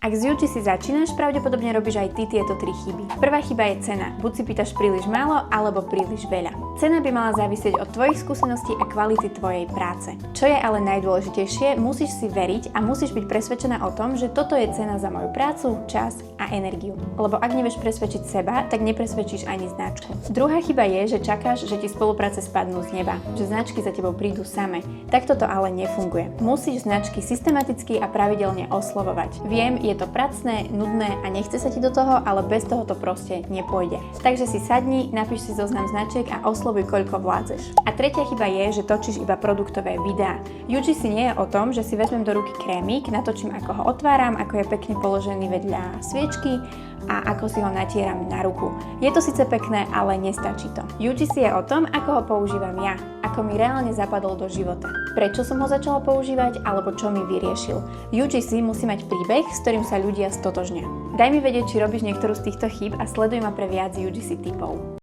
Ak z UGC začínaš, pravdepodobne robíš aj ty tieto 3 chyby. Prvá chyba je cena. Buď si pýtaš príliš málo, alebo príliš veľa. Cena by mala závisieť od tvojich skúseností a kvality tvojej práce. Čo je ale najdôležitejšie, musíš si veriť a musíš byť presvedčená o tom, že toto je cena za moju prácu, čas a energiu. Lebo ak nevieš presvedčiť seba, tak nepresvedčíš ani značku. Druhá chyba je, že čakáš, že ti spolupráce spadnú z neba, že značky za tebou prídu same. Takto to ale nefunguje. Musíš značky systematicky a pravidelne oslovovať. Viem, je to pracné, nudné a nechce sa ti do toho, ale bez toho to proste nepôjde. Takže si sadni, napíš si zoznam značiek a oslovuj, koľko vládzeš. A tretia chyba je, že točíš iba produktové videá. UGC nie je o tom, že si vezmem do ruky krémik, natočím, ako ho otváram, ako je pekne položený vedľa sviečky a ako si ho natieram na ruku. Je to síce pekné, ale nestačí to. UGC je o tom, ako ho používam ja, ako mi reálne zapadol do života. Prečo som ho začala používať, alebo čo mi vyriešil. UGC musí mať príbeh, s ktorým sa ľudia stotožnia. Daj mi vedieť, či robíš niektorú z týchto chýb a sleduj ma pre viac UGC tipov.